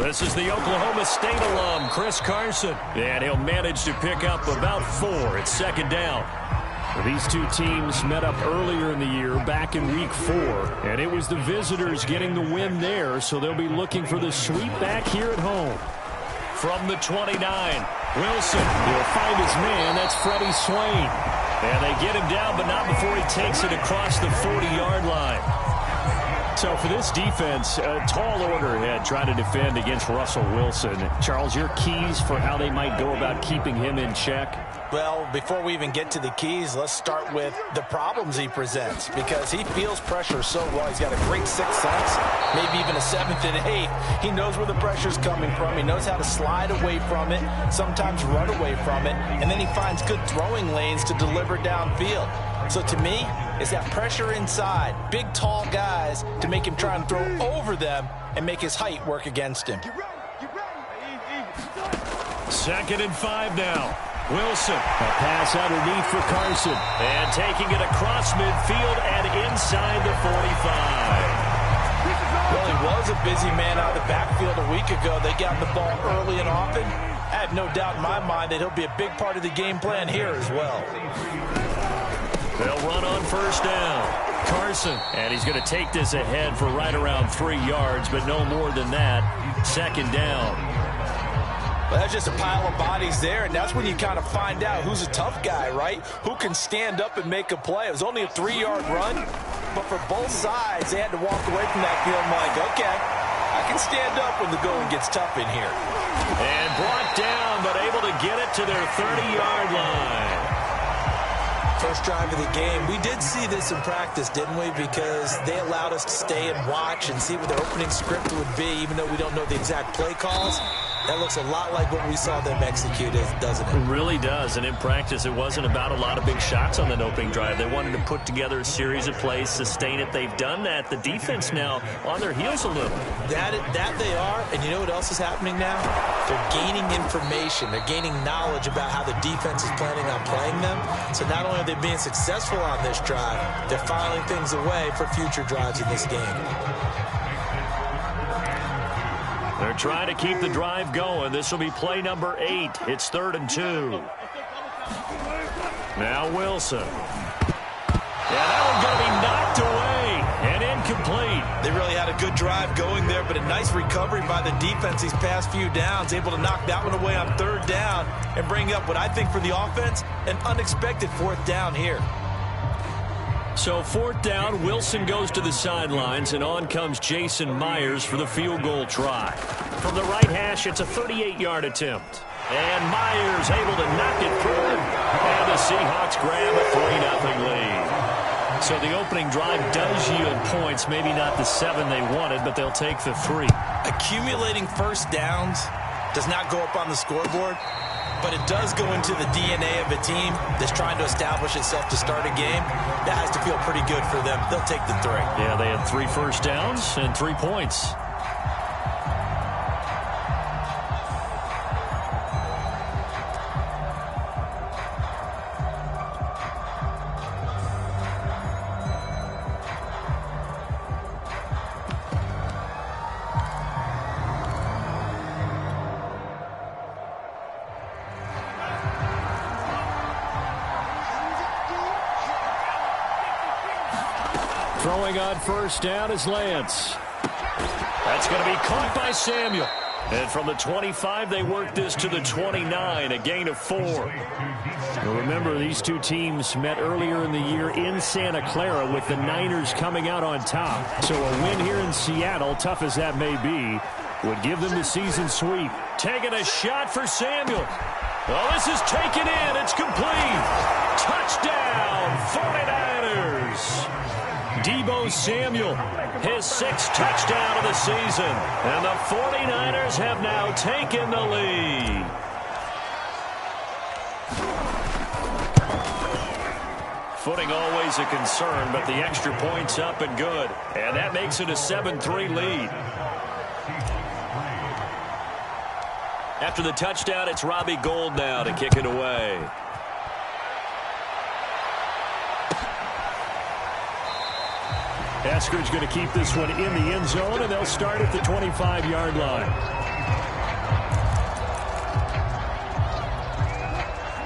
This is the Oklahoma State alum, Chris Carson. And he'll manage to pick up about 4 at second down. These two teams met up earlier in the year, back in week 4. And it was the visitors getting the win there, so they'll be looking for the sweep back here at home. From the 29, Wilson will find his man. That's Freddie Swain. And they get him down, but not before he takes it across the 40-yard line. So for this defense, a tall order ahead trying to defend against Russell Wilson. Charles, your keys for how they might go about keeping him in check? Well, before we even get to the keys, let's start with the problems he presents, because he feels pressure so well. He's got a great sixth sense, maybe even a seventh and eighth. He knows where the pressure's coming from. He knows how to slide away from it, sometimes run away from it, and then he finds good throwing lanes to deliver downfield. So to me, it's that pressure inside, big, tall guys to make him try and throw over them and make his height work against him. 2nd and 5 now. Wilson, a pass underneath for Carson. And taking it across midfield and inside the 45. Well, he was a busy man out of the backfield a week ago. They got the ball early and often. I have no doubt in my mind that he'll be a big part of the game plan here as well. They'll run on first down. Carson, and he's going to take this ahead for right around 3 yards, but no more than that. 2nd down. Well, that's just a pile of bodies there, and that's when you kind of find out who's a tough guy, right? Who can stand up and make a play. It was only a 3-yard run, but for both sides, they had to walk away from that field like, okay, I can stand up when the going gets tough in here. And brought down, but able to get it to their 30-yard line. First drive of the game. We did see this in practice, didn't we? Because they allowed us to stay and watch and see what their opening script would be, even though we don't know the exact play calls. That looks a lot like what we saw them execute, doesn't it? It really does. And in practice, it wasn't about a lot of big shots on that opening drive. They wanted to put together a series of plays, sustain it. They've done that. The defense now on their heels a little. That they are. And you know what else is happening now? They're gaining information. They're gaining knowledge about how the defense is planning on playing them. So not only are they being successful on this drive, they're filing things away for future drives in this game. They're trying to keep the drive going. This will be play number 8. It's 3rd and 2. Now Wilson. Yeah, that one's going to be knocked away and incomplete. They really had a good drive going there, but a nice recovery by the defense these past few downs, able to knock that one away on 3rd down and bring up what I think for the offense, an unexpected 4th down here. So 4th down, Wilson goes to the sidelines, and on comes Jason Myers for the field goal try. From the right hash, it's a 38-yard attempt. And Myers able to knock it through. And the Seahawks grab a 3-0 lead. So the opening drive does yield points, maybe not the 7 they wanted, but they'll take the 3. Accumulating first downs does not go up on the scoreboard, but it does go into the DNA of a team that's trying to establish itself to start a game. That has to feel pretty good for them. They'll take the 3. Yeah, they had 3 first downs and 3 points. Throwing on first down is Lance. That's going to be caught by Samuel. And from the 25, they work this to the 29, a gain of 4. Now remember, these two teams met earlier in the year in Santa Clara with the Niners coming out on top. So a win here in Seattle, tough as that may be, would give them the season sweep. Taking a shot for Samuel. Well, this is taken in. It's complete. Touchdown, 49ers. Deebo Samuel, his 6th touchdown of the season. And the 49ers have now taken the lead. Footing always a concern, but the extra point's up and good. And that makes it a 7-3 lead. After the touchdown, it's Robbie Gould now to kick it away. Esker's going to keep this one in the end zone, and they'll start at the 25-yard line.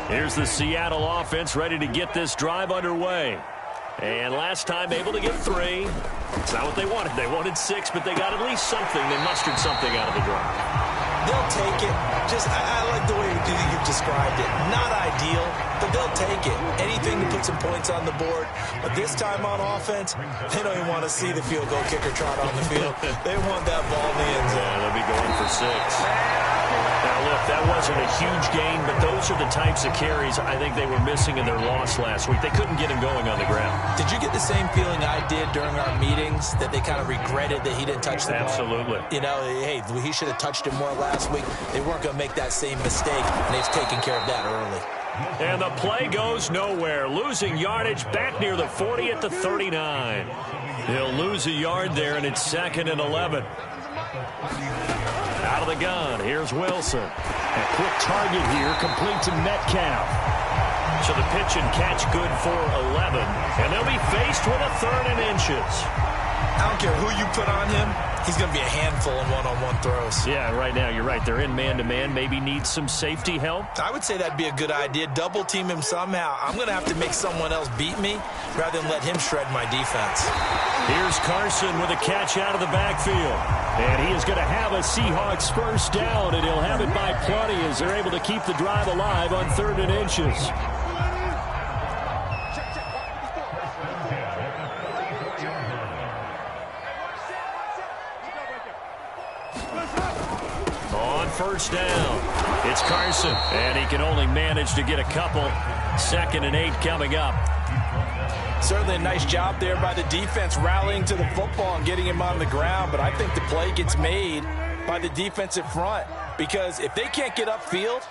Here's the Seattle offense ready to get this drive underway. And last time able to get 3. It's not what they wanted. They wanted 6, but they got at least something. They mustered something out of the drive. They'll take it. I like the way you've described it. Not ideal, but they'll take it. Anything to put some points on the board. But this time on offense, they don't even want to see the field goal kicker trot on the field. They want that ball in the end zone. Yeah, they'll be going for 6. Now, look, that wasn't a huge gain, but those are the types of carries I think they were missing in their loss last week. They couldn't get him going on the ground. Did you get the same feeling I did during our meetings, that they kind of regretted that he didn't touch the ball? Absolutely. You know, hey, he should have touched it more last week. They weren't going to make that same mistake, and they've taken care of that early. And the play goes nowhere. Losing yardage back near the 40 at the 39. He'll lose a yard there, and it's 2nd and 11. Out of the gun, here's Wilson. A quick target here, complete to Metcalf. So the pitch and catch good for 11. And they'll be faced with a 3rd and inches. I don't care who you put on him. He's going to be a handful in one-on-one throws. Yeah, right now, you're right. They're in man-to-man. Maybe needs some safety help. I would say that'd be a good idea. Double team him somehow. I'm going to have to make someone else beat me rather than let him shred my defense. Here's Carson with a catch out of the backfield. And he is going to have a Seahawks first down, and he'll have it by plenty as they're able to keep the drive alive on 3rd and inches. First down. It's Carson, and he can only manage to get a couple. 2nd and 8 coming up. Certainly a nice job there by the defense rallying to the football and getting him on the ground, but I think the play gets made by the defensive front, because if they can't get upfield,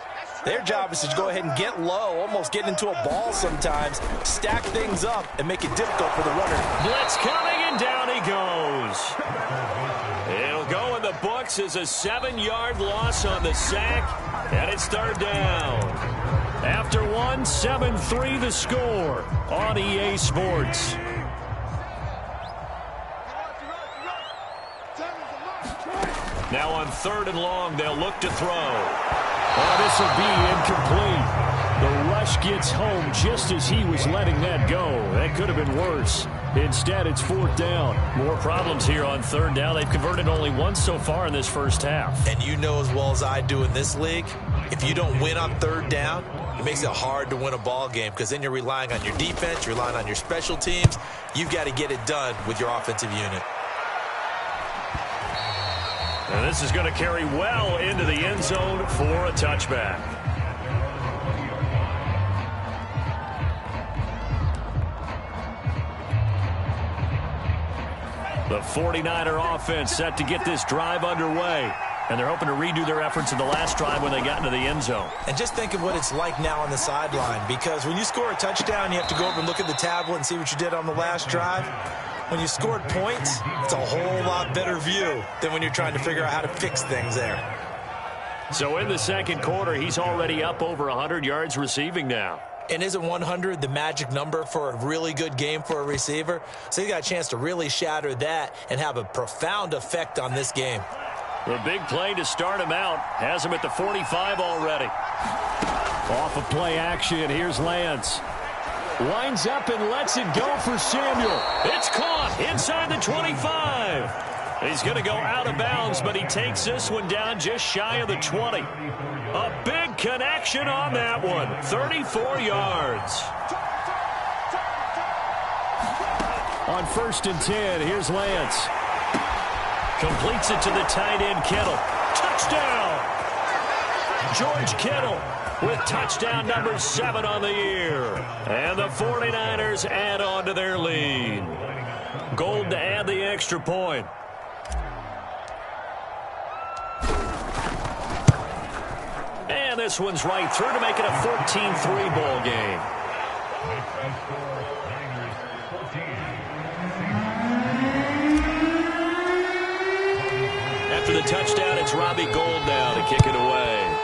their job is to go ahead and get low, almost get into a ball sometimes, stack things up, and make it difficult for the runner. Blitz coming, and down he goes. It'll go in the books as a 7-yard loss on the sack, and it's 3rd down. After 1, 7-3 the score on EA Sports. Now on 3rd and long, they'll look to throw. Oh, this will be incomplete. The rush gets home just as he was letting that go. That could have been worse. Instead, it's 4th down. More problems here on 3rd down. They've converted only once so far in this first half. And you know as well as I do in this league, if you don't win on 3rd down, it makes it hard to win a ball game, because then you're relying on your defense, you're relying on your special teams. You've got to get it done with your offensive unit. And this is going to carry well into the end zone for a touchback. The 49er offense set to get this drive underway. And they're hoping to redo their efforts in the last drive when they got into the end zone. And just think of what it's like now on the sideline, because when you score a touchdown, you have to go over and look at the tablet and see what you did on the last drive. When you scored points, it's a whole lot better view than when you're trying to figure out how to fix things there. So in the 2nd quarter, he's already up over 100 yards receiving now. And isn't 100 the magic number for a really good game for a receiver? So he got a chance to really shatter that and have a profound effect on this game. The big play to start him out has him at the 45 already. Off of play action, here's Lance. Winds up and lets it go for Samuel. It's caught inside the 25. He's going to go out of bounds, but he takes this one down just shy of the 20. A big connection on that one. 34 yards. On 1st and 10, here's Lance. Completes it to the tight end, Kittle. Touchdown! George Kittle with touchdown number 7 on the year. And the 49ers add on to their lead. Gold to add the extra point. And this one's right through to make it a 14-3 ball game. After the touchdown, it's Robbie Gould now to kick it away.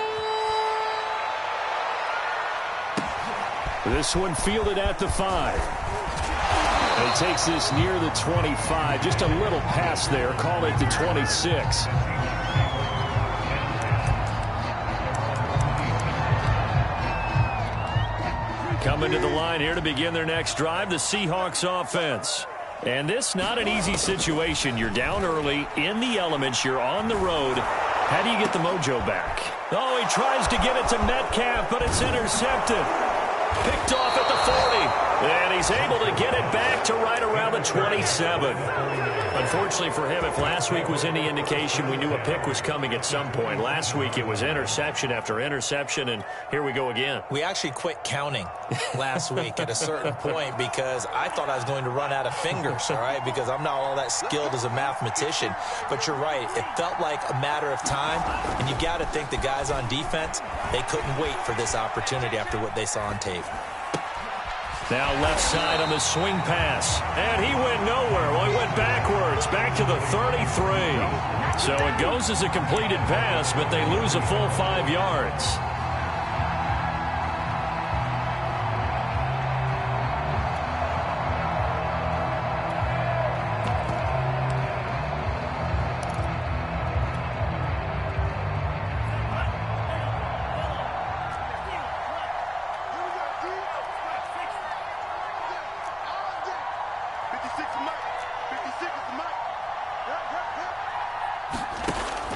This one fielded at the 5. And takes this near the 25. Just a little pass there. Call it the 26. Coming to the line here to begin their next drive, the Seahawks offense. And this not an easy situation. You're down early, in the elements, you're on the road. How do you get the mojo back? Oh, he tries to get it to Metcalf, but it's intercepted. Picked off at the 40. And he's able to get it back to right around the 27. Unfortunately for him, if last week was any indication, we knew a pick was coming at some point. Last week it was interception after interception, and here we go again. We actually quit counting last week at a certain point because I thought I was going to run out of fingers, all right, because I'm not all that skilled as a mathematician. But you're right. It felt like a matter of time, and you got to think the guys on defense, they couldn't wait for this opportunity after what they saw on tape. Now left side on the swing pass. And he went nowhere. Well, he went backwards, back to the 33. So it goes as a completed pass, but they lose a full 5 yards.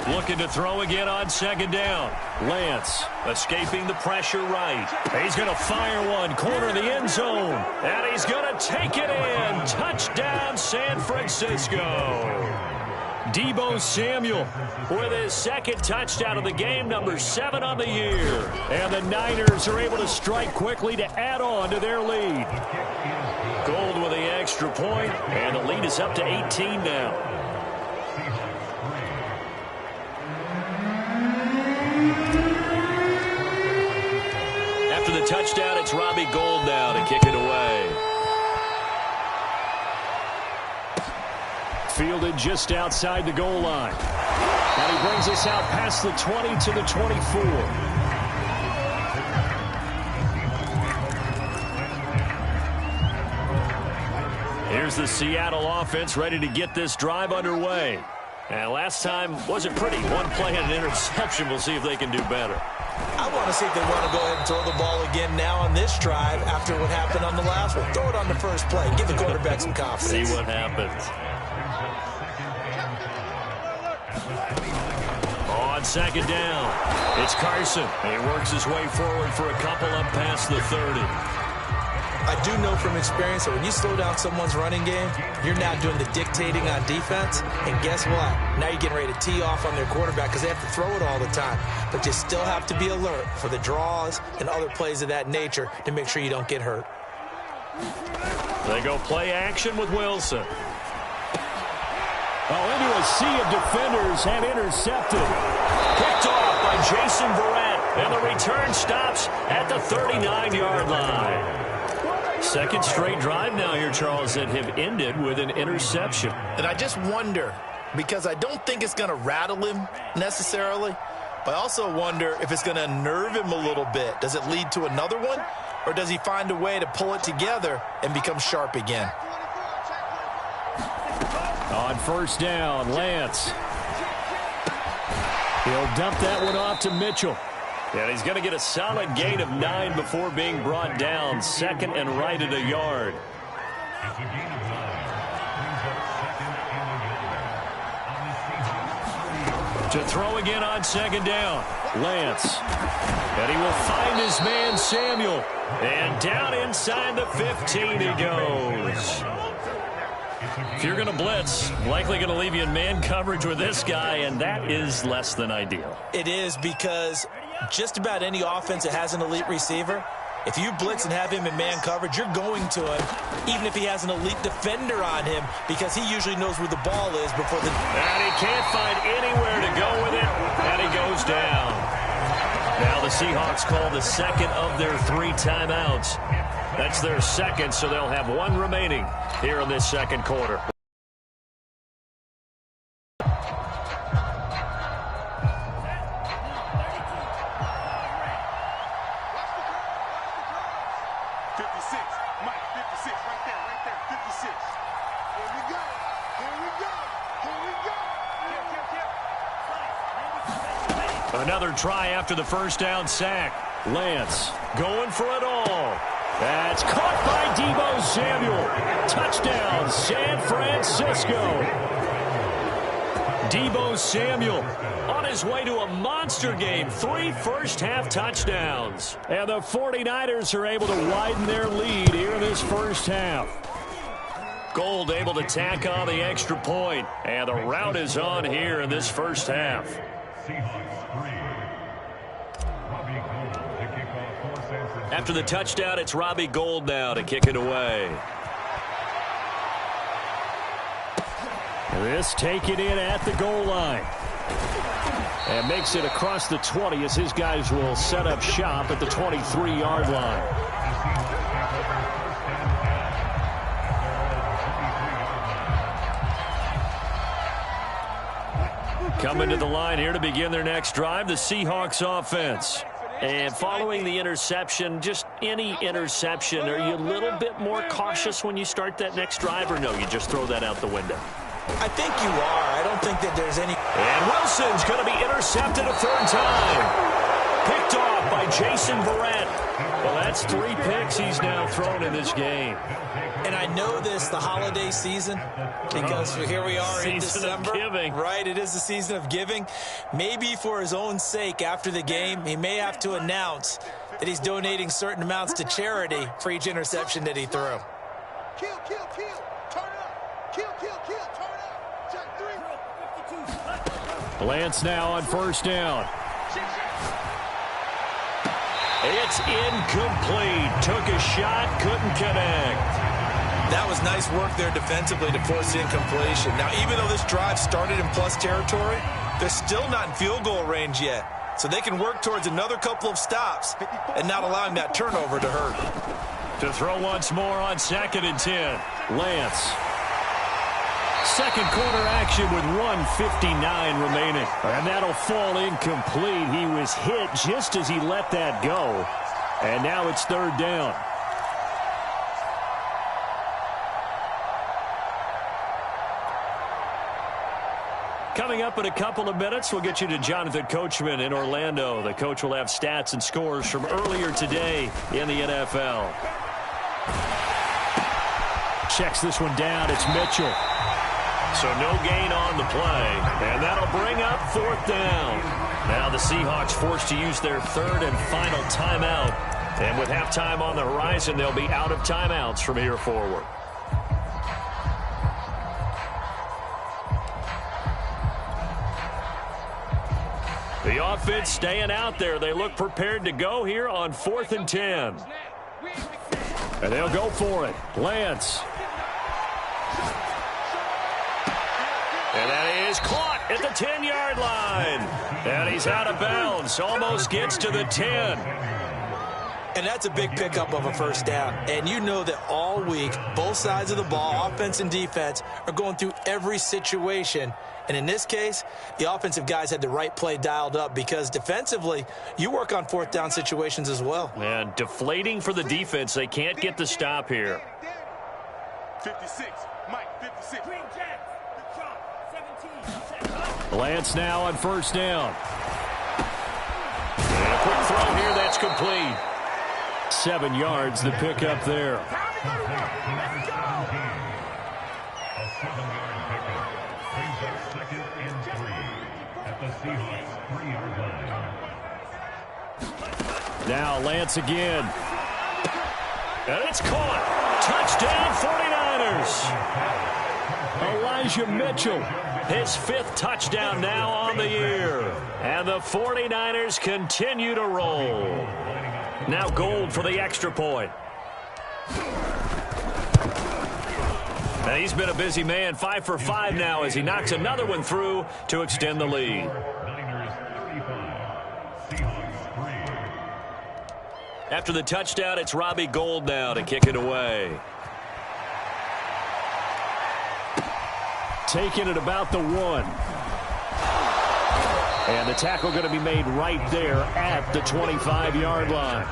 Looking to throw again on second down. Lance escaping the pressure right. He's going to fire one, corner of the end zone. And he's going to take it in. Touchdown, San Francisco. Deebo Samuel with his second touchdown of the game, number 7 on the year. And the Niners are able to strike quickly to add on to their lead. Gold with the extra point, and the lead is up to 18 now. After the touchdown, it's Robbie Gould now to kick it away. Fielded just outside the goal line. And he brings us out past the 20 to the 24. Here's the Seattle offense ready to get this drive underway. And last time wasn't pretty. One play and an interception. We'll see if they can do better. I want to see if they want to go ahead and throw the ball again now on this drive after what happened on the last one. Throw it on the first play. Give the quarterback some confidence. See what happens. On second down, it's Carson. He works his way forward for a couple up past the 30. I do know from experience that when you slow down someone's running game, you're now doing the dictating on defense. And guess what? Now you're getting ready to tee off on their quarterback because they have to throw it all the time. But you still have to be alert for the draws and other plays of that nature to make sure you don't get hurt. They go play action with Wilson. Oh, into a sea of defenders and intercepted. Picked off by Jason Verrett. And the return stops at the 39-yard line. Second straight drive now here, Charles, that have ended with an interception. And I just wonder, because I don't think it's going to rattle him necessarily, but I also wonder if it's going to unnerve him a little bit. Does it lead to another one, or does he find a way to pull it together and become sharp again? On first down, Lance. He'll dump that one off to Mitchell. And he's going to get a solid gain of 9 before being brought down. Second and right at a yard. To throw again on second down, Lance. And he will find his man, Samuel. And down inside the 15 he goes. If you're going to blitz, likely going to leave you in man coverage with this guy, and that is less than ideal. It is, because just about any offense that has an elite receiver, if you blitz and have him in man coverage, you're going to him, even if he has an elite defender on him, because he usually knows where the ball is before the... And he can't find anywhere to go with it, and he goes down. Now the Seahawks call the second of their 3 timeouts. That's their second, so they'll have 1 remaining here in this second quarter. Another try after the first down sack. Lance going for it all. That's caught by Deebo Samuel. Touchdown, San Francisco. Deebo Samuel on his way to a monster game. 3 first-half touchdowns. And the 49ers are able to widen their lead here in this first half. Gold able to tack on the extra point. And the rout is on here in this first half. After the touchdown, it's Robbie Gould now to kick it away. This taken in at the goal line. And makes it across the 20 as his guys will set up shop at the 23-yard line. Coming to the line here to begin their next drive, the Seahawks offense. And following the interception, just any interception, are you a little bit more cautious when you start that next drive, or no, you just throw that out the window? I think you are. I don't think that there's any... And Wilson's going to be intercepted a third time. Picked off by Jason Verrett. Well, that's 3 picks he's now thrown in this game. And I know this, the holiday season, because here we are in December. Season of giving. Right, it is the season of giving. Maybe for his own sake after the game, he may have to announce that he's donating certain amounts to charity for each interception that he threw. Kill, turn up. Kill, turn up. Check 3. Lance now on first down. It's incomplete. Took a shot, couldn't connect. That was nice work there defensively to force the incompletion. Now, even though this drive started in plus territory, they're still not in field goal range yet. So they can work towards another couple of stops and not allowing that turnover to hurt. To throw once more on 2nd and 10. Lance. Second quarter action with 1:59 remaining. And that'll fall incomplete. He was hit just as he let that go. And now it's 3rd down. Coming up in a couple of minutes, we'll get you to Jonathan Coachman in Orlando. The coach will have stats and scores from earlier today in the NFL. Checks this one down. It's Mitchell. So no gain on the play. And that'll bring up 4th down. Now the Seahawks forced to use their 3rd and final timeout. And with halftime on the horizon, they'll be out of timeouts from here forward. The offense staying out there. They look prepared to go here on 4th and 10. And they'll go for it. Lance. And that is caught at the 10-yard line. And he's out of bounds. Almost gets to the 10. And that's a big pickup of a first down. And you know that all week, both sides of the ball, offense and defense, are going through every situation. And in this case, the offensive guys had the right play dialed up because defensively, you work on 4th down situations as well. And deflating for the defense. They can't get the stop here. 56, Mike, 56. Lance now on first down. And a quick throw here, that's complete. 7 yards, the pickup there. Now Lance again. And it's caught. Touchdown 49ers. Elijah Mitchell. His 5th touchdown now on the year. And the 49ers continue to roll. Now Gould for the extra point. Now he's been a busy man. 5 for 5 now as he knocks another one through to extend the lead. After the touchdown, it's Robbie Gould now to kick it away. Taking it about the 1. And the tackle going to be made right there at the 25-yard line.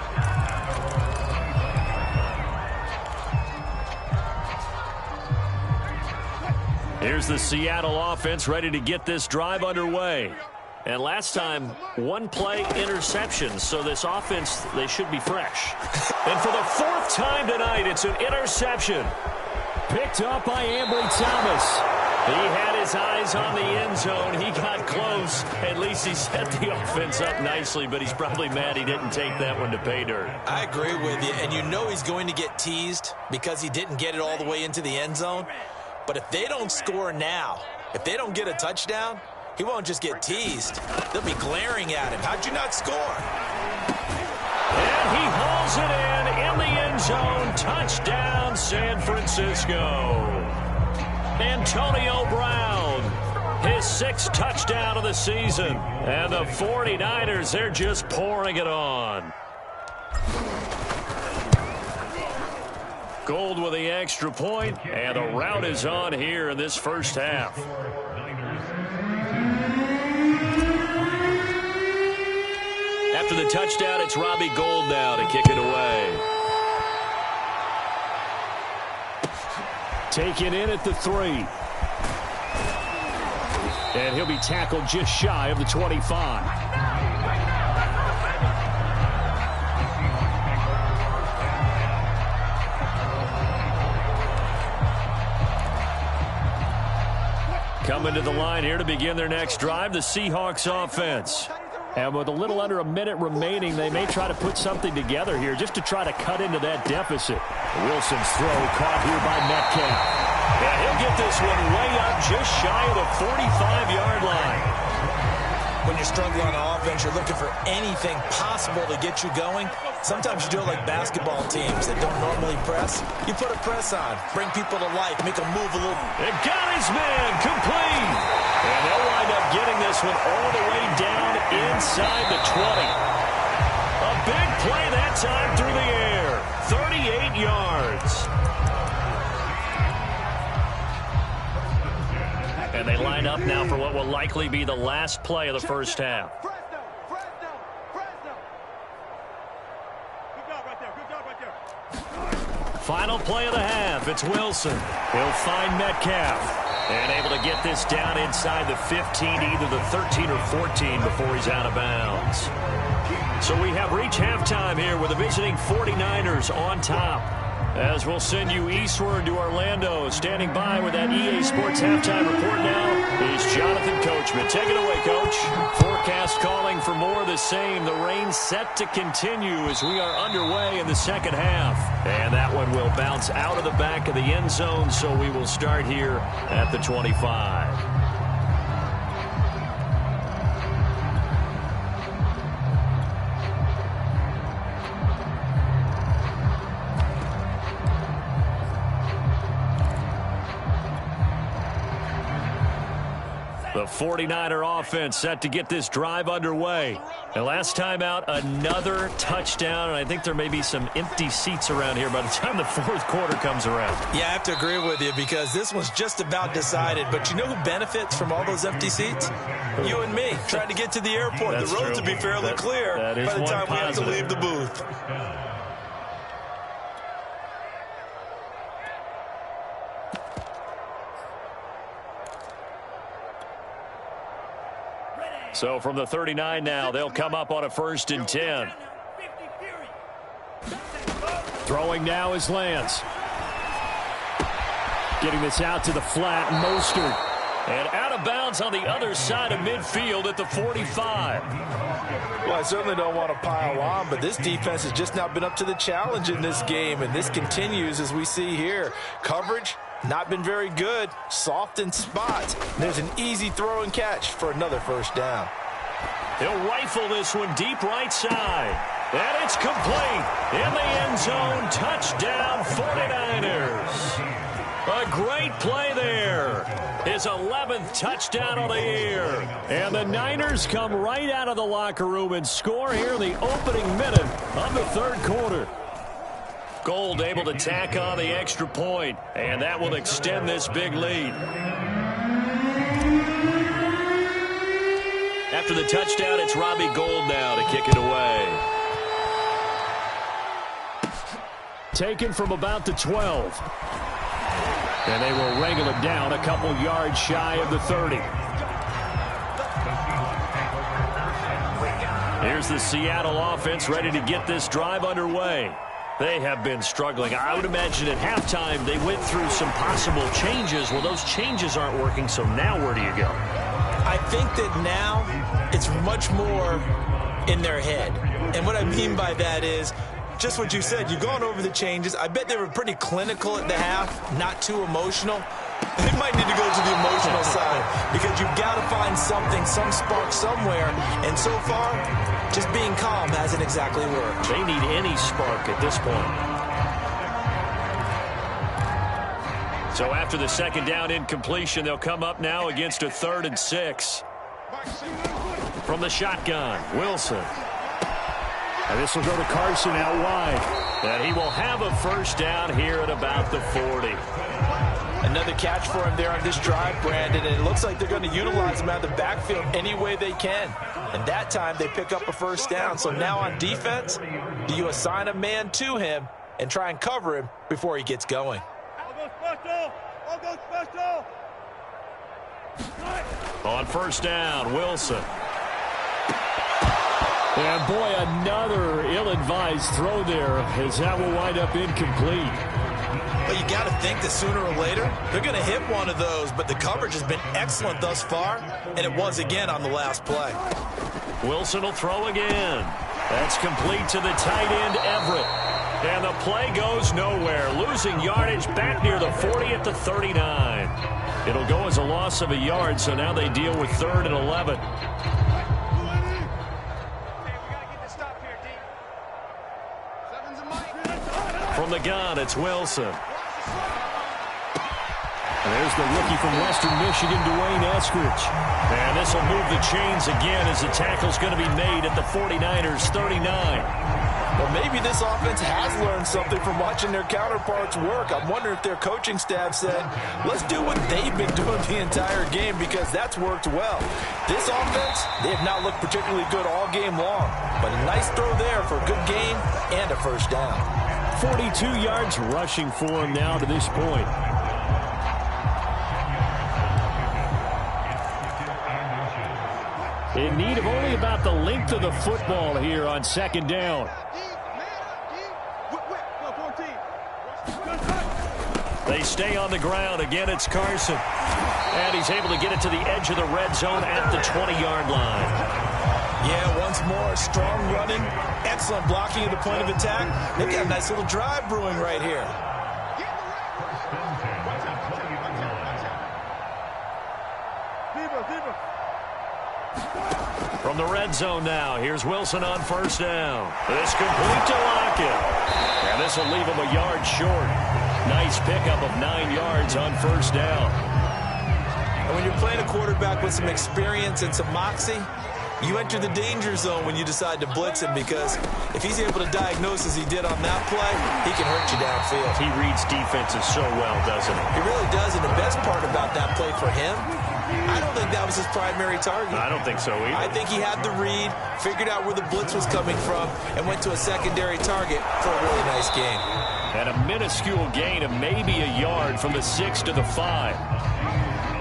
Here's the Seattle offense ready to get this drive underway. And last time, one play interception. So this offense, they should be fresh. And for the fourth time tonight, it's an interception. Picked up by Ambry Thomas. He had his eyes on the end zone. He got close. At least he set the offense up nicely, but he's probably mad he didn't take that one to pay dirt. I agree with you, and you know he's going to get teased because he didn't get it all the way into the end zone. But if they don't score now, if they don't get a touchdown, he won't just get teased. They'll be glaring at him. How'd you not score? And he hauls it in the end zone. Touchdown, San Francisco. Antonio Brown, his 6th touchdown of the season. And the 49ers, they're just pouring it on. Gold with the extra point, and the rout is on here in this first half. After the touchdown, it's Robbie Gould now to kick it away. Taken in at the 3. And he'll be tackled just shy of the 25. Coming to the line here to begin their next drive, the Seahawks offense. And with a little under a minute remaining, they may try to put something together here just to try to cut into that deficit. Wilson's throw caught here by Metcalf. And he'll get this one way up just shy of the 45-yard line. When you're struggling on offense, you're looking for anything possible to get you going. Sometimes you do it like basketball teams that don't normally press. You put a press on, bring people to life, make them move a little. It got his man complete. And they'll wind up getting this one all the way down inside the 20. A big play that time through the air. 38 yards. And they line up now for what will likely be the last play of the first half. Final play of the half. It's Wilson. He'll find Metcalf. And able to get this down inside the 15, either the 13 or 14 before he's out of bounds. So we have reached halftime here with the visiting 49ers on top. As we'll send you eastward to Orlando. Standing by with that EA Sports halftime report now is Jonathan Coachman. Take it away, Coach. Forecast calling for more of the same. The rain set to continue as we are underway in the second half. And that one will bounce out of the back of the end zone, so we will start here at the 25. The 49er offense set to get this drive underway. And last time out, another touchdown, and I think there may be some empty seats around here by the time the fourth quarter comes around. Yeah, I have to agree with you because this one's just about decided. But you know who benefits from all those empty seats? You and me, trying to get to the airport. That's the roads true. will be fairly clear by the time we have to leave the booth. So from the 39 now, they'll come up on a 1st and 10. Throwing now is Lance. Getting this out to the flat, Mostert. And out of bounds on the other side of midfield at the 45. Well, I certainly don't want to pile on, but this defense has just not been up to the challenge in this game, and this continues as we see here. Coverage, not been very good. Soft in spots. There's an easy throw and catch for another first down. He'll rifle this one deep right side. And it's complete. In the end zone, touchdown 49ers. A great play there. His 11th touchdown of the year. And the Niners come right out of the locker room and score here in the opening minute of the third quarter. Gould able to tack on the extra point, and that will extend this big lead. After the touchdown, it's Robbie Gould now to kick it away. Taken from about the 12. And they will wrangle it down a couple yards shy of the 30. Here's the Seattle offense ready to get this drive underway. They have been struggling. I would imagine at halftime they went through some possible changes. Well, those changes aren't working, so now where do you go? I think that now it's much more in their head. And what I mean by that is just what you said. You've gone over the changes. I bet they were pretty clinical at the half, not too emotional. They might need to go to the emotional side because you've got to find something, some spark somewhere. And so far, just being calm hasn't exactly worked. They need any spark at this point. So after the second down incompletion, they'll come up now against a 3rd and 6. From the shotgun, Wilson. And this will go to Carson out wide. And he will have a first down here at about the 40. Another catch for him there on this drive, Brandon, and it looks like they're going to utilize him out of the backfield any way they can. And that time they pick up a first down. So now on defense, do you assign a man to him and try and cover him before he gets going? On first down, Wilson. And boy, another ill-advised throw there as that will wind up incomplete. But you got to think that sooner or later, they're going to hit one of those, but the coverage has been excellent thus far, and it was again on the last play. Wilson will throw again. That's complete to the tight end, Everett. And the play goes nowhere, losing yardage back near the 40 at the 39. It'll go as a loss of a yard, so now they deal with 3rd and 11. From the gun, it's Wilson. And there's the rookie from Western Michigan, Dwayne Eskridge. And this will move the chains again as the tackle's going to be made at the 49ers' 39. Well, maybe this offense has learned something from watching their counterparts work. I'm wondering if their coaching staff said, let's do what they've been doing the entire game because that's worked well. This offense, they have not looked particularly good all game long. But a nice throw there for a good gain and a first down. 42 yards rushing for him now to this point. In need of only about the length of the football here on second down. They stay on the ground. Again, it's Carson. And he's able to get it to the edge of the red zone at the 20-yard line. Yeah, once more, strong running, excellent blocking at the point of attack. They've got a nice little drive brewing right here. From the red zone now, here's Wilson on first down. This complete to Lockett. And this will leave him a yard short. Nice pickup of 9 yards on first down. And when you're playing a quarterback with some experience and some moxie, you enter the danger zone when you decide to blitz him because if he's able to diagnose as he did on that play, he can hurt you downfield. He reads defenses so well, doesn't he? He really does, and the best part about that play for him, I don't think that was his primary target. I don't think so either. I think he had the read, figured out where the blitz was coming from, and went to a secondary target for a really nice gain. And a minuscule gain of maybe a yard from the 6 to the 5.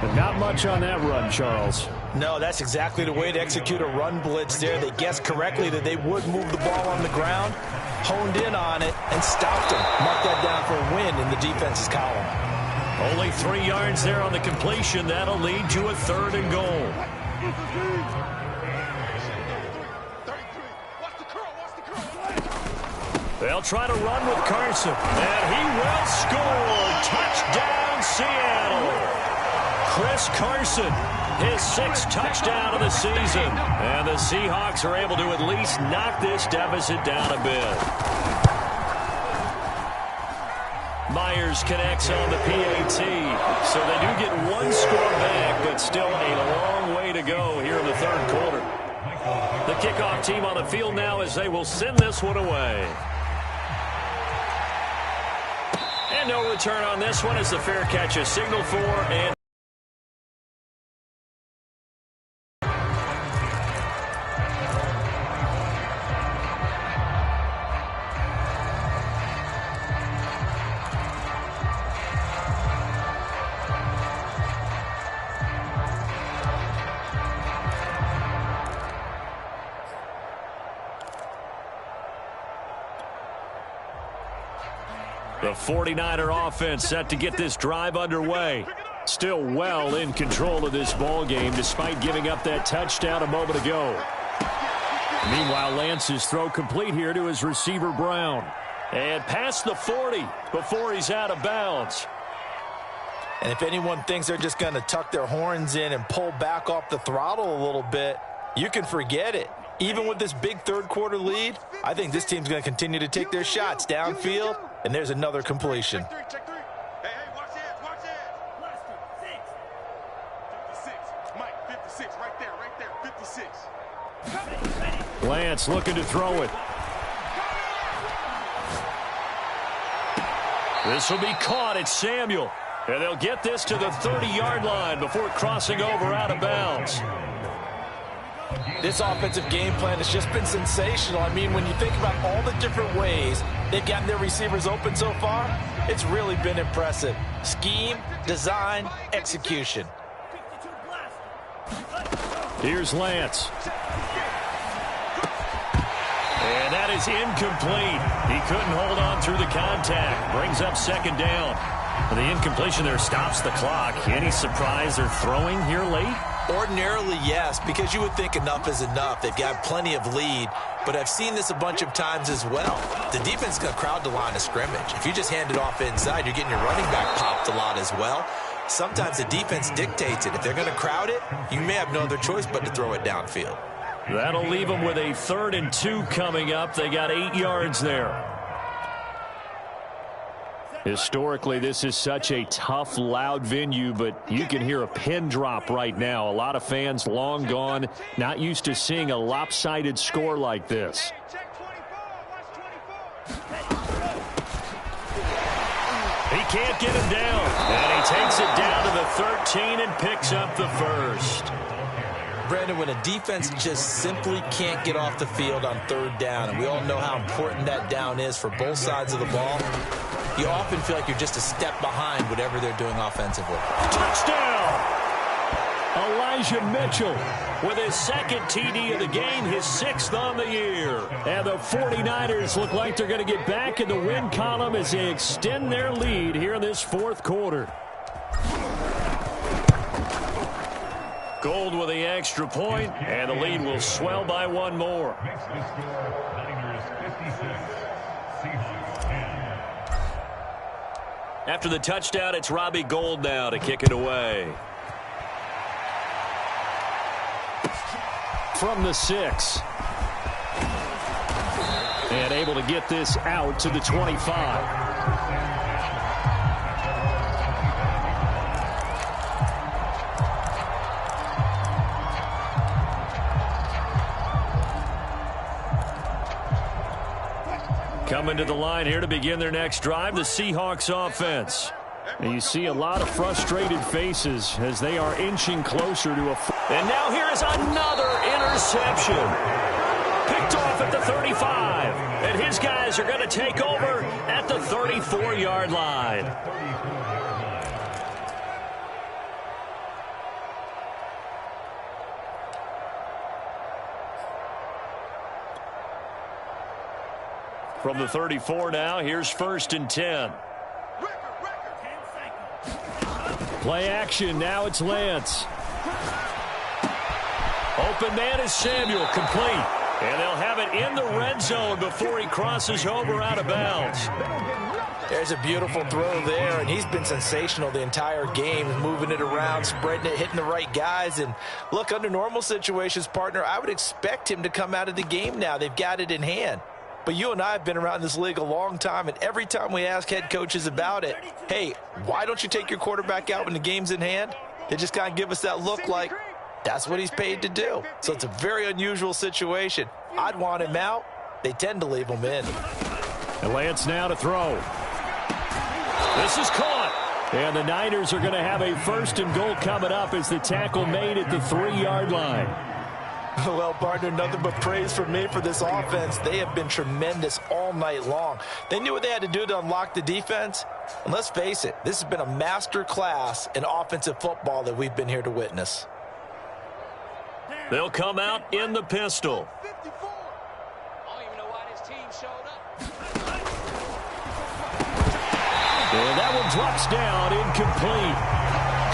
But not much on that run, Charles. No, that's exactly the way to execute a run blitz there. They guessed correctly that they would move the ball on the ground, honed in on it, and stopped him. Mark that down for a win in the defense's column. Only 3 yards there on the completion. That'll lead to a 3rd and goal. They'll try to run with Carson. And he will score. Touchdown, Seattle. Chris Carson, his 6th touchdown of the season. And the Seahawks are able to at least knock this deficit down a bit. Myers connects on the PAT. So they do get 1 score back, but still a long way to go here in the 3rd quarter. The kickoff team on the field now as they will send this one away. And no return on this one as the fair catch is signaled for. And The 49er offense set to get this drive underway. Still well in control of this ball game despite giving up that touchdown a moment ago. Meanwhile, Lance's throw complete here to his receiver, Brown. And past the 40 before he's out of bounds. And if anyone thinks they're just going to tuck their horns in and pull back off the throttle a little bit, you can forget it. Even with this big third-quarter lead, I think this team's going to continue to take their shots downfield, and there's another completion. Check three. Hey, watch that, watch that. 56. Mike, 56, right there, 56. Lance looking to throw it. This will be caught. It's Samuel. And they'll get this to the 30-yard line before crossing over out of bounds. This offensive game plan has just been sensational. I mean, when you think about all the different ways they've gotten their receivers open so far, it's really been impressive. Scheme, design, execution. Here's Lance. And that is incomplete. He couldn't hold on through the contact. Brings up second down. The incompletion there stops the clock. Any surprise they're throwing here late? Ordinarily, yes, because you would think enough is enough. They've got plenty of lead, but I've seen this a bunch of times as well. The defense is going to crowd the line of scrimmage. If you just hand it off inside, you're getting your running back popped a lot as well. Sometimes the defense dictates it. If they're going to crowd it, you may have no other choice but to throw it downfield. That'll leave them with a 3rd and 2 coming up. They got 8 yards there. Historically, this is such a tough, loud venue, but you can hear a pin drop right now. A lot of fans long gone, not used to seeing a lopsided score like this. He can't get him down, and he takes it down to the 13 and picks up the first. Brandon, when a defense just simply can't get off the field on 3rd down, and we all know how important that down is for both sides of the ball, you often feel like you're just a step behind whatever they're doing offensively. Touchdown! Elijah Mitchell with his 2nd TD of the game, his 6th on the year. And the 49ers look like they're going to get back in the win column as they extend their lead here in this 4th quarter. Gold with the extra point, and the lead will swell by 1 more. After the touchdown, it's Robbie Gould now to kick it away. From the 6. And able to get this out to the 25. Coming to the line here to begin their next drive, the Seahawks offense. And you see a lot of frustrated faces as they are inching closer to a... And now here is another interception. Picked off at the 35. And his guys are going to take over at the 34-yard line. From the 34 now, here's 1st and 10. Play action, now it's Lance. Open man is Samuel, complete. And they'll have it in the red zone before he crosses over out of bounds. There's a beautiful throw there, and he's been sensational the entire game, moving it around, spreading it, hitting the right guys. And look, under normal situations, partner, I would expect him to come out of the game now. They've got it in hand. But you and I have been around this league a long time, and every time we ask head coaches about it, hey, why don't you take your quarterback out when the game's in hand? They just kind of give us that look like that's what he's paid to do. So it's a very unusual situation. I'd want him out. They tend to leave him in. And Lance now to throw. This is caught. And the Niners are going to have a 1st and goal coming up as the tackle made at the 3-yard line. Well, partner, nothing but praise for me for this offense. They have been tremendous all night long. They knew what they had to do to unlock the defense. And let's face it, this has been a master class in offensive football that we've been here to witness. They'll come out in the pistol. 54. I don't even know why this team showed up. And that one drops down, incomplete.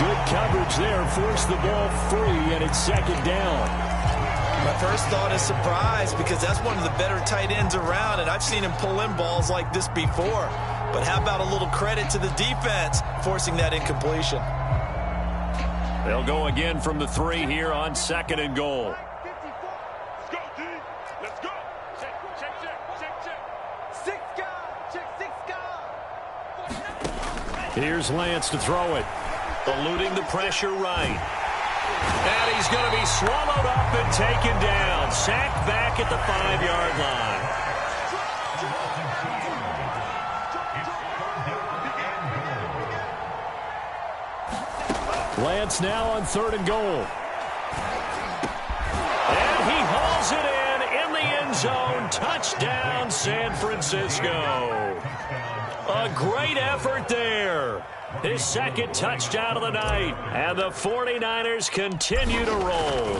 Good coverage there, forced the ball free, and it's second down. My first thought is surprise, because that's one of the better tight ends around, and I've seen him pull in balls like this before. But how about a little credit to the defense forcing that incompletion? They'll go again from the 3 here on 2nd and goal. Let's go, D. Let's go. Check. Six guard. Check 6 guard. Here's Lance to throw it. Eluding the pressure right. And he's going to be swallowed up and taken down. Sacked back at the 5-yard line. Lance now on 3rd and goal. And he hauls it in the end zone. Touchdown, San Francisco. A great effort there. His second touchdown of the night. And the 49ers continue to roll.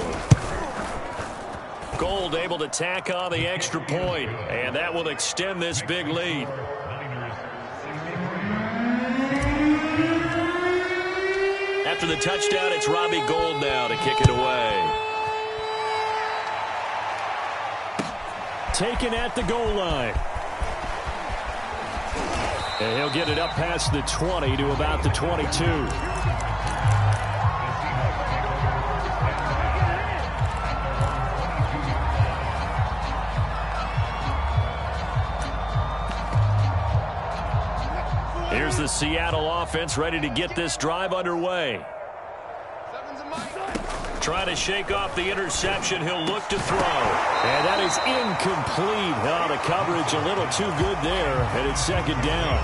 Gold able to tack on the extra point, and that will extend this big lead. After the touchdown, it's Robbie Gould now to kick it away. Taken at the goal line. And he'll get it up past the 20 to about the 22. Here's the Seattle offense ready to get this drive underway. Trying to shake off the interception. He'll look to throw. And that is incomplete. Oh, the coverage a little too good there. And it's second down.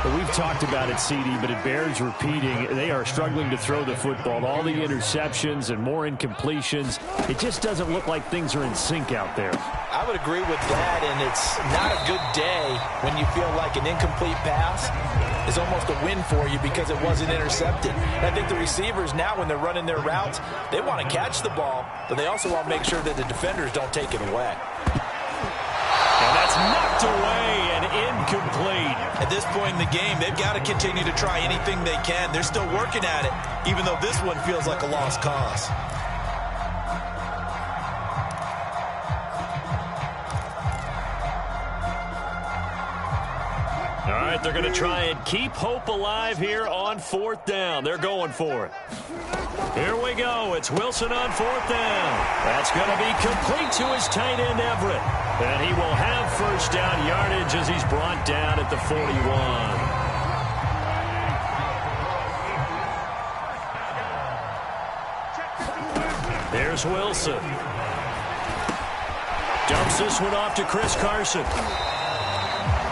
But we've talked about it, CD, but it bears repeating. They are struggling to throw the football. All the interceptions and more incompletions. It just doesn't look like things are in sync out there. I would agree with that, and it's not a good day when you feel like an incomplete pass is almost a win for you because it wasn't intercepted. And I think the receivers now, when they're running their routes, they want to catch the ball, but they also want to make sure that the defenders don't take it away. And that's knocked away and incomplete. At this point in the game, they've got to continue to try anything they can. They're still working at it, even though this one feels like a lost cause. All right, they're going to try and keep hope alive here on 4th down. They're going for it. Here we go. It's Wilson on 4th down. That's going to be complete to his tight end, Everett. And he will have first down yardage as he's brought down at the 41. There's Wilson. Dumps this one off to Chris Carson.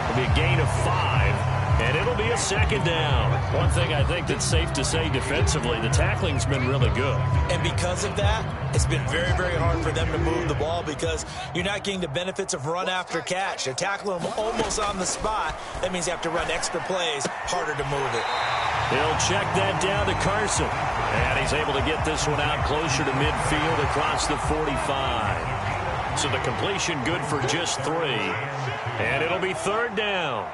It'll be a gain of 5, and it'll be a second down. One thing I think that's safe to say defensively, the tackling's been really good. And because of that, it's been very, very hard for them to move the ball because you're not getting the benefits of run after catch. They're tackling them almost on the spot. That means you have to run extra plays, harder to move it. He'll check that down to Carson. And he's able to get this one out closer to midfield across the 45. So the completion good for just 3. And it'll be 3rd down.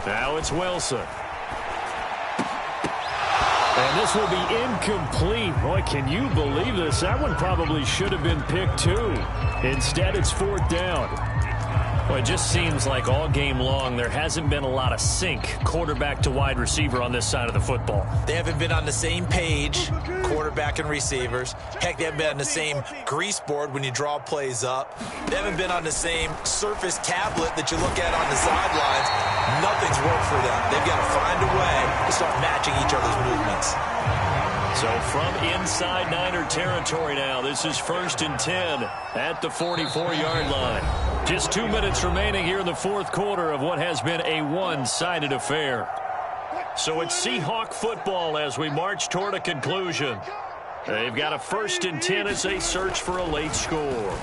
Now it's Wilson. And this will be incomplete. Boy, can you believe this? That one probably should have been picked too. Instead, it's 4th down. Well, it just seems like all game long there hasn't been a lot of sync quarterback to wide receiver on this side of the football. They haven't been on the same page, quarterback and receivers. Heck, they haven't been on the same grease board when you draw plays up. They haven't been on the same Surface tablet that you look at on the sidelines. Nothing's worked for them. They've got to find a way to start matching each other's movements. So from inside Niner territory now, this is 1st and 10 at the 44-yard line. Just 2 minutes remaining here in the 4th quarter of what has been a one-sided affair. So it's Seahawk football as we march toward a conclusion. They've got a 1st and 10 as they search for a late score.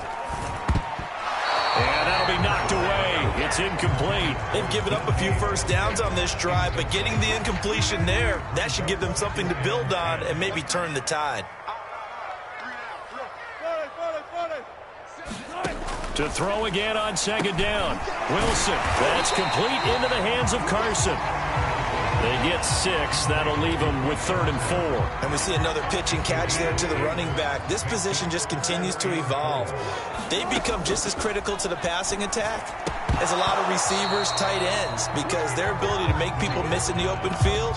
And that'll be knocked away. It's incomplete. They've given up a few first downs on this drive, but getting the incompletion there, that should give them something to build on and maybe turn the tide. To throw again on second down. Wilson. That's complete into the hands of Carson. They get 6. That'll leave them with 3rd and 4. And we see another pitch and catch there to the running back. This position just continues to evolve. They've become just as critical to the passing attack as a lot of receivers, tight ends, because their ability to make people miss in the open field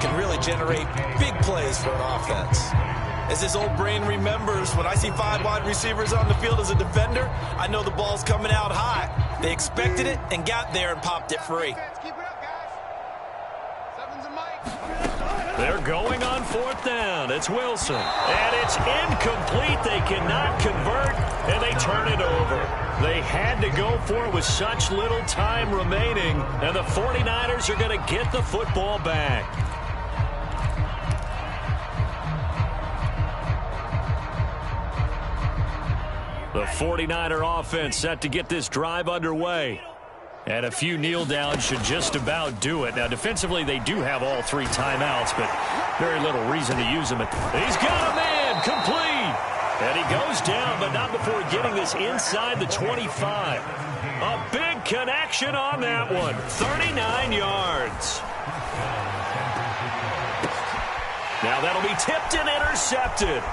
can really generate big plays for an offense. As this old brain remembers, when I see 5 wide receivers on the field as a defender, I know the ball's coming out high. They expected it and got there and popped it free. They're going on 4th down. It's Wilson. And it's incomplete. They cannot convert, and they turn it over. They had to go for it with such little time remaining, and the 49ers are going to get the football back. The 49er offense set to get this drive underway. And a few kneel downs should just about do it. Now, defensively, they do have all 3 timeouts, but very little reason to use them. He's got a man, complete. And he goes down, but not before getting this inside the 25. A big connection on that one. 39 yards. Now that'll be tipped and intercepted.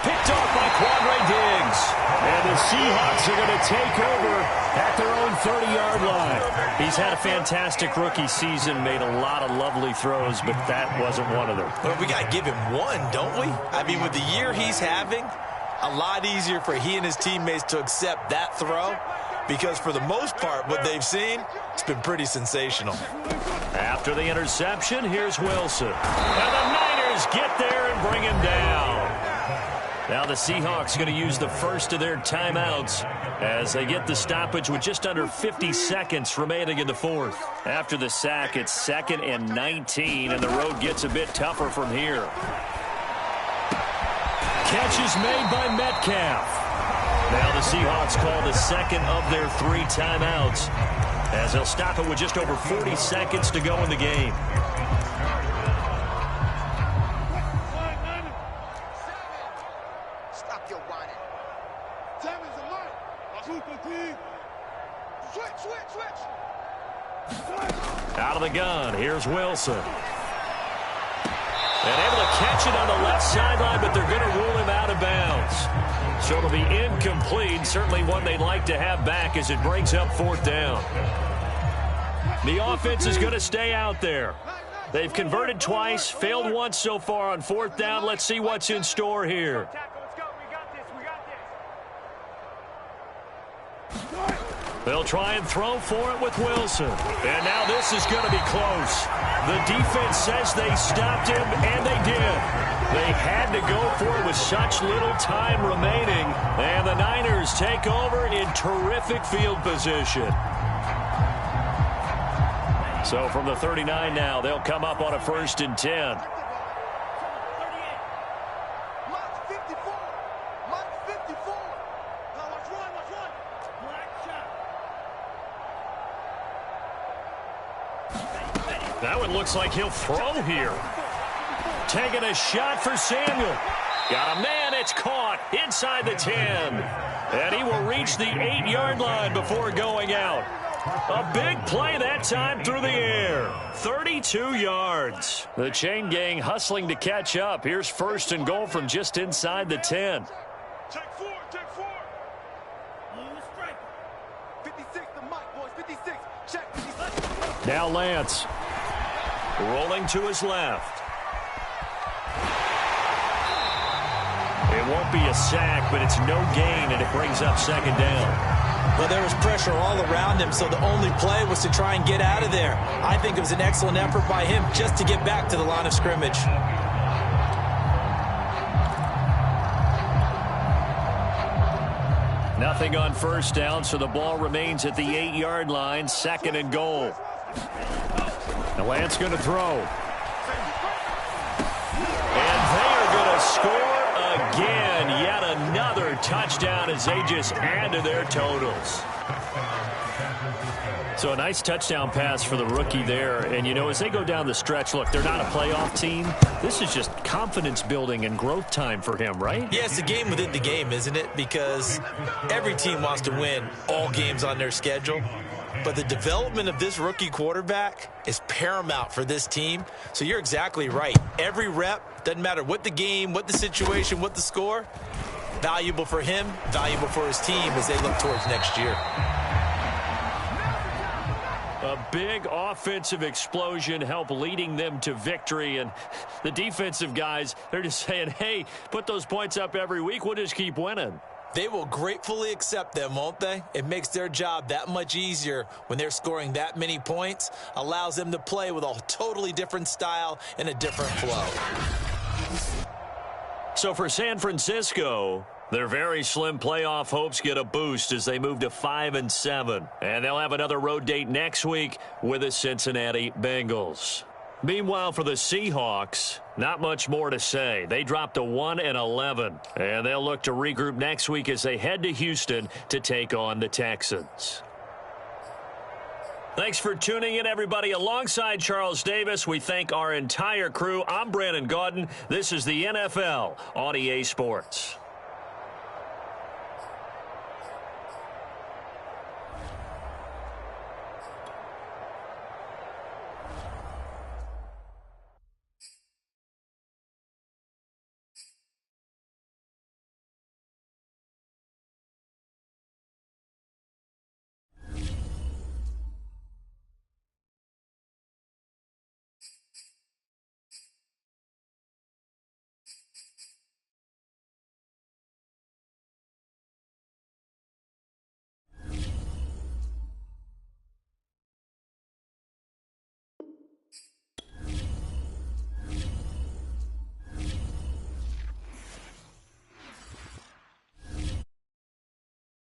Picked off by Quandre Diggs. And the Seahawks are going to take over at their own 30-yard line. He's had a fantastic rookie season, made a lot of lovely throws, but that wasn't one of them. Well, we got to give him one, don't we? I mean, with the year he's having, a lot easier for he and his teammates to accept that throw, because for the most part, what they've seen, it's been pretty sensational. After the interception, here's Wilson. And the Niners get there and bring him down. Now the Seahawks going to use the first of their timeouts as they get the stoppage with just under 50 seconds remaining in the 4th. After the sack, it's 2nd and 19, and the road gets a bit tougher from here. Catch is made by Metcalf. Now the Seahawks call the 2nd of their 3 timeouts as they'll stop it with just over 40 seconds to go in the game. Out of the gun, here's Wilson. And able to catch it on the left sideline, but they're going to rule him out of bounds. So it'll be incomplete, certainly one they'd like to have back as it brings up 4th down. The offense is going to stay out there. They've converted twice, failed once so far on 4th down. Let's see what's in store here. They'll try and throw for it with Wilson. And now this is going to be close. The defense says they stopped him, and they did. They had to go for it with such little time remaining. And the Niners take over in terrific field position. So from the 39 now, they'll come up on a 1st and 10. That one looks like he'll throw here. Taking a shot for Samuel. Got a man, it's caught inside the 10. And he will reach the 8-yard line before going out. A big play that time through the air. 32 yards. The chain gang hustling to catch up. Here's 1st and goal from just inside the 10. Check 4, check 4. 56, the mic, boys, 56. Check 56. Now Lance. Rolling to his left. It won't be a sack, but it's no gain, and it brings up 2nd down. Well, there was pressure all around him, so the only play was to try and get out of there. I think it was an excellent effort by him just to get back to the line of scrimmage. Nothing on 1st down, so the ball remains at the 8-yard line, 2nd and goal. Now Lance going to throw. And they are going to score again. Yet another touchdown as they just add to their totals. So a nice touchdown pass for the rookie there. And, you know, as they go down the stretch, look, they're not a playoff team. This is just confidence building and growth time for him, right? Yeah, it's a game within the game, isn't it? Because every team wants to win all games on their schedule. But the development of this rookie quarterback is paramount for this team. So you're exactly right. Every rep, doesn't matter what the game, what the situation, what the score, valuable for him, valuable for his team as they look towards next year. A big offensive explosion helped leading them to victory. And the defensive guys, they're just saying, hey, put those points up every week. We'll just keep winning. They will gratefully accept them, won't they? It makes their job that much easier when they're scoring that many points. Allows them to play with a totally different style and a different flow. So for San Francisco, their very slim playoff hopes get a boost as they move to 5-7. And they'll have another road date next week with the Cincinnati Bengals. Meanwhile, for the Seahawks, not much more to say. They dropped to 1-11, and they'll look to regroup next week as they head to Houston to take on the Texans. Thanks for tuning in, everybody. Alongside Charles Davis, we thank our entire crew. I'm Brandon Gaudin. This is the NFL on EA Sports.